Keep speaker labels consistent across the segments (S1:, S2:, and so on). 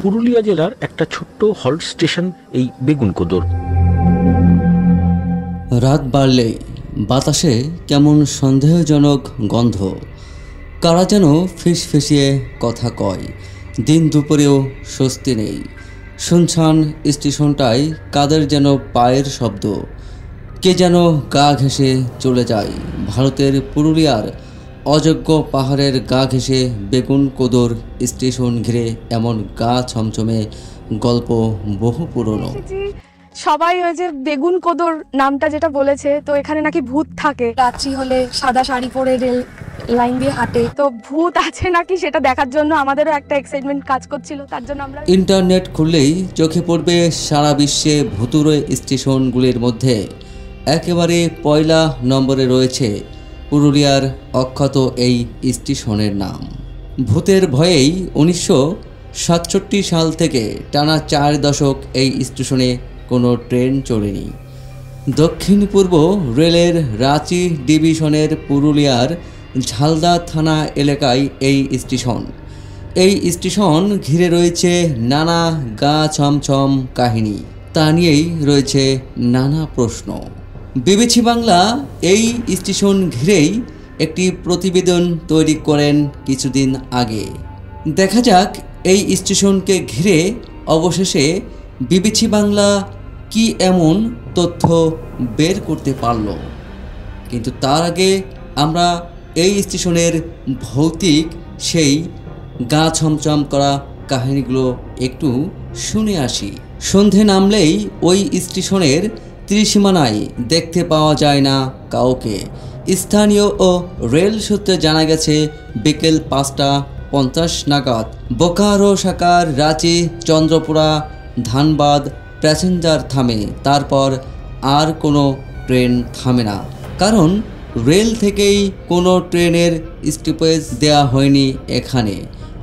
S1: পুরুলিয়া জেলার একটা ছোট্ট হল্ট স্টেশন এই বেগুনকোদর।
S2: রাত বাড়লেই বাতাসে কেমন সন্দেহজনক গন্ধ, কারা যেন ফিসফিসিয়ে কথা কয়। দিন দুপুরেও স্বস্তি নেই। শুনছান স্টেশনটায় কাদের যেন পায়ের শব্দ, কে যেন গা ঘেঁষে চলে যায়। ভারতের পুরুলিয়ার অযোগ্য পাহাড়ের গা ঘেঁষে বেগুনকোদর স্টেশন ঘিরে এমন গা ছমছমে গল্প বহু পুরনো।
S3: সবাই ওই যে বেগুনকোদর নামটা যেটা বলেছে, তো এখানে নাকি ভূত থাকে, রাত্রি হলে সাদা শাড়ি পরে রেল লাইন দিয়ে হাঁটে, তো ভূত আছে নাকি সেটা দেখার জন্য আমাদেরও একটা এক্সাইটমেন্ট কাজ করছিল। তার জন্য আমরা
S2: ইন্টারনেট খুললেই চোখে পড়বে সারা বিশ্বে ভুতুড়ে স্টেশনগুলির মধ্যে একেবারে পয়লা নম্বরে রয়েছে পুরুলিয়ার অখ্যাত এই স্টেশনের নাম। ভূতের ভয়েই 1967 সাল থেকে টানা 4 দশক এই স্টেশনে কোনো ট্রেন চলেনি। দক্ষিণ পূর্ব রেলের রাঁচি ডিভিশনের পুরুলিয়ার ঝালদা থানা এলাকায় এই স্টেশন। এই স্টেশন ঘিরে রয়েছে নানা গা ছমছম কাহিনী, তা নিয়েই রয়েছে নানা প্রশ্ন। বিবিসি বাংলা এই স্টেশন ঘিরেই একটি প্রতিবেদন তৈরি করেন কিছুদিন আগে। দেখা যাক এই স্টেশনকে ঘিরে অবশেষে বিবিসি বাংলা কি এমন তথ্য বের করতে পারল। কিন্তু তার আগে আমরা এই স্টেশনের ভৌতিক সেই গা ছমছম করা কাহিনীগুলো একটু শুনে আসি। সন্ধে নামলেই ওই স্টেশনের ত্রিসীমানায় দেখতে পাওয়া যায় না কাউকে। স্থানীয় ও রেল সূত্রে জানা গেছে বিকেল 5টা 50 নাগাদ বোকারো শাখার রাঁচি চন্দ্রপুরা ধানবাদ প্যাসেঞ্জার থামে, তারপর আর কোনো ট্রেন থামে না, কারণ রেল থেকেই কোনো ট্রেনের স্টপেজ দেওয়া হয়নি এখানে।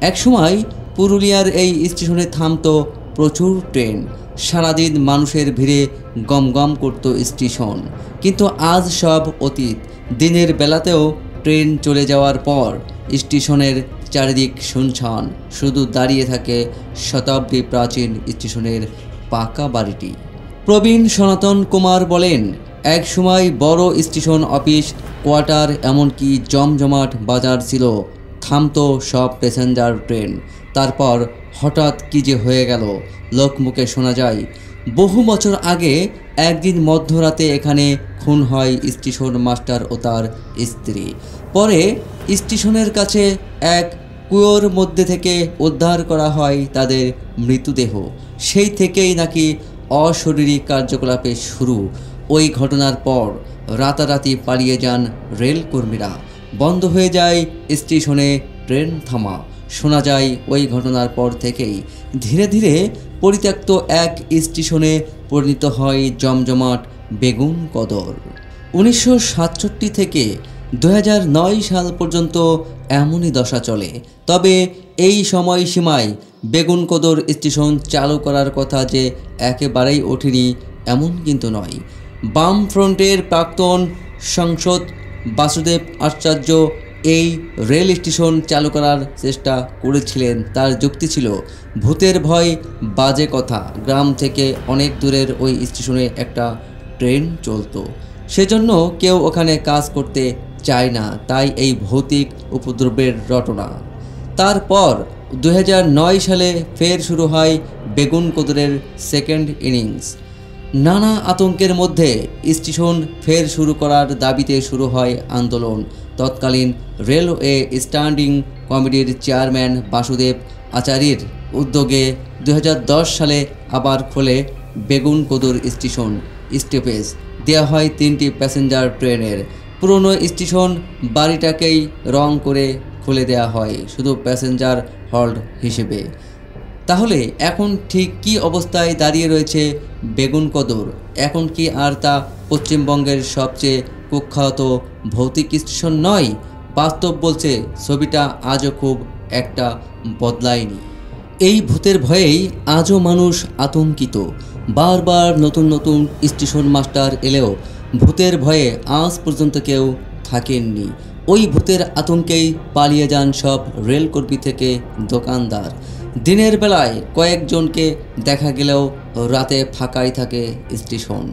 S2: একসময় পুরুলিয়ার এই স্টেশনে থামতো প্রচুর ট্রেন, সারাদিন মানুষের ভিড়ে গমগম করত স্টেশন। কিন্তু আজ সব অতীত। দিনের বেলাতেও ট্রেন চলে যাওয়ার পর স্টেশনের চারিদিক শুনছান, শুধু দাঁড়িয়ে থাকে শতাব্দী প্রাচীন স্টেশনের পাকা বাড়িটি। প্রবীণ সনাতন কুমার বলেন, এক সময় বড় স্টেশন অফিস কোয়ার্টার এমনকি জমজমাট বাজার ছিল, থামতো সব প্যাসেঞ্জার ট্রেন। তারপর হঠাৎ কী যে হয়ে গেল লোকমুখে শোনা যায়, বহু বছর আগে একদিন মধ্যরাতে এখানে খুন হয় স্টেশন মাস্টার ও তার স্ত্রী। পরে স্টেশনের কাছে এক কুয়োর মধ্যে থেকে উদ্ধার করা হয় তাদের মৃতদেহ। সেই থেকেই নাকি অশরীরী কার্যকলাপে শুরু। ওই ঘটনার পর রাতারাতি পালিয়ে যান রেলকর্মীরা, বন্ধ হয়ে যায় স্টেশনে ট্রেন থামা। শোনা যায় ওই ঘটনার পর থেকেই ধীরে ধীরে পরিত্যক্ত এক স্টেশনে পরিণত হয় জমজমাট বেগুনকোদর। 1967 থেকে 2009 সাল পর্যন্ত এমনই দশা চলে। তবে এই সময়সীমায় বেগুনকোদর স্টেশন চালু করার কথা যে একেবারেই ওঠেনি এমন কিন্তু নয়। বামফ্রন্টের প্রাক্তন সাংসদ বাসুদেব আচার্য এই রেল স্টেশন চালু করার চেষ্টা করেছিলেন। তার যুক্তি ছিল, ভূতের ভয় বাজে কথা, গ্রাম থেকে অনেক দূরের ওই স্টেশনে একটা ট্রেন চলতো, সেজন্য কেউ ওখানে কাজ করতে চায় না, তাই এই ভৌতিক উপদ্রবের রটনা। তারপর 2009 সালে ফের শুরু হয় বেগুনকোদরের সেকেন্ড ইনিংস। নানা আতঙ্কের মধ্যে স্টেশন ফের শুরু করার দাবিতে শুরু হয় আন্দোলন। তৎকালীন রেলওয়ে স্ট্যান্ডিং কমিটির চেয়ারম্যান বাসুদেব আচার্যের উদ্যোগে 2010 সালে আবার খোলে বেগুনকোদর স্টেশন স্টপেজ। দেওয়া হয় 3টি প্যাসেঞ্জার ট্রেনের। পুরনো স্টেশন বাড়িটাকেই রং করে খুলে দেওয়া হয় শুধু প্যাসেঞ্জার হল্ট হিসেবে। তাহলে এখন ঠিক কী অবস্থায় দাঁড়িয়ে রয়েছে বেগুনকোদর? এখন কি আর তা পশ্চিমবঙ্গের সবচেয়ে কুখ্যাত ভৌতিক স্টেশন নয়? বাস্তব বলছে ছবিটা আজও খুব একটা বদলায়নি। এই ভূতের ভয়েই আজও মানুষ আতঙ্কিত। বারবার নতুন নতুন স্টেশন মাস্টার এলেও ভূতের ভয়ে আজ পর্যন্ত কেউ থাকেননি। ওই ভূতের আতঙ্কেই পালিয়ে যান সব রেলকর্মী থেকে দোকানদার। দিনের বেলায় কয়েকজনকে দেখা গেলেও রাতে ফাঁকাই থাকে স্টেশন।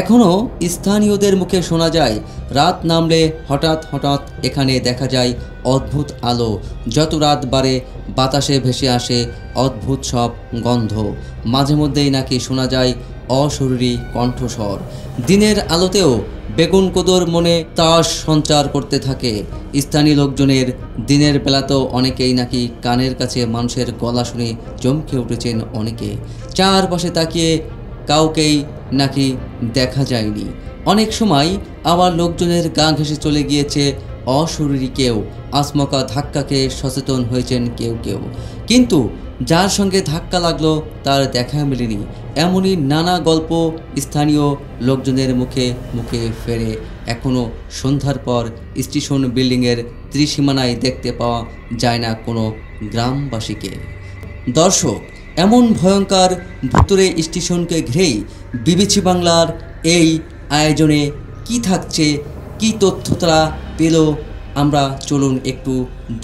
S2: এখনও স্থানীয়দের মুখে শোনা যায়, রাত নামলে হঠাৎ হঠাৎ এখানে দেখা যায় অদ্ভুত আলো। যত রাত বাড়ে বাতাসে ভেসে আসে অদ্ভুত সব গন্ধ। মাঝে মধ্যেই নাকি শোনা যায় অশরীরী কণ্ঠস্বর। দিনের আলোতেও বেগুন কোদর মনে তাস সঞ্চার করতে থাকে স্থানীয় লোকজনের। দিনের বেলাতেও অনেকেই নাকি কানের কাছে মানুষের গলা শুনে চমকে উঠেছেন অনেকে। চারপাশে তাকিয়ে কাউকেই নাকি দেখা যায়নি। অনেক সময় আবার লোকজনের গা ঘেঁষে চলে গিয়েছে অশরীরী কেউ। আচমকা ধাক্কা খেয়ে সচেতন হয়েছেন কেউ কেউ, কিন্তু যার সঙ্গে ধাক্কা লাগলো তার দেখা মেলেনি। এমনই নানা গল্প স্থানীয় লোকজনের মুখে মুখে ফেরে। এখনও সন্ধ্যার পর স্টেশন বিল্ডিংয়ের ত্রিসীমানায় দেখতে পাওয়া যায় না কোনো গ্রামবাসীকে। দর্শক, এমন ভয়ঙ্কর ভুতুড়ে স্টেশনকে ঘিরেই বিবিসি বাংলার এই আয়োজনে কি থাকছে, কি তথ্য তারা পেল, আমরা চলুন একটু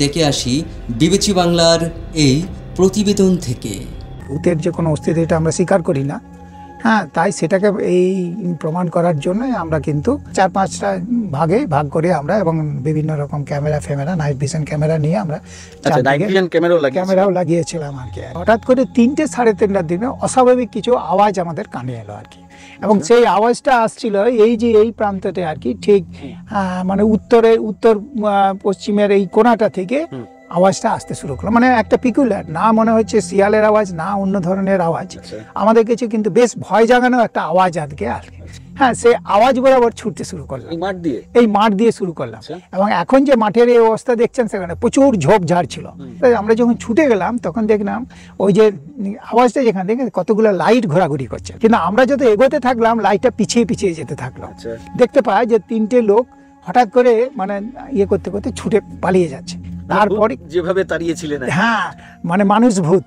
S2: দেখে আসি বিবিসি বাংলার এই প্রতিবেদন থেকে।
S4: ভূতের যে কোনো অস্তিত্ব এটা আমরা স্বীকার করি না, হ্যাঁ, তাই সেটাকে এই প্রমাণ করার জন্য আমরা কিন্তু 4-5টা ভাগে ভাগ করে আমরা, এবং বিভিন্ন রকম ক্যামেরা নাইট ভিশন ক্যামেরা নিয়ে আমরা ক্যামেরাও লাগিয়েছিলাম আর কি। হঠাৎ করে 3-3:30টার দিনে অস্বাভাবিক কিছু আওয়াজ আমাদের কানে এলো আর কি, এবং সেই আওয়াজটা আসছিল এই যে এই প্রান্ততে আর কি, ঠিক মানে উত্তর পশ্চিমের এই কোণাটা থেকে আওয়াজটা আসতে শুরু করলো। মানে একটা পিকুলার, না মনে হচ্ছে শিয়ালের আওয়াজ, না অন্য ধরনের আওয়াজ, আমাদের কাছে কিন্তু বেশ ভয় জাগানো একটা আওয়াজ আজকে আসে। হ্যাঁ, সে আওয়াজ বরাবর ছুটতে শুরু করলাম এই মাঠ দিয়ে শুরু করলাম। এবং এখন যে মাঠের এই অবস্থা দেখছেন, সেখানে প্রচুর ঝোপঝাড় ছিল। তাই আমরা যখন ছুটে গেলাম তখন দেখলাম ওই যে আওয়াজটা যেখানে দেখে কতগুলো লাইট ঘোরাঘুরি করছে, কিন্তু আমরা যত এগোতে থাকলাম লাইটটা পিছিয়ে পিছিয়ে যেতে থাকলো। দেখতে পাই যে 3টে লোক হঠাৎ করে মানে ইয়ে করতে করতে ছুটে পালিয়ে যাচ্ছে। তারপরে
S1: যেভাবে তাড়িয়েছিলেন,
S4: হ্যাঁ, মানে মানুষ ভূত।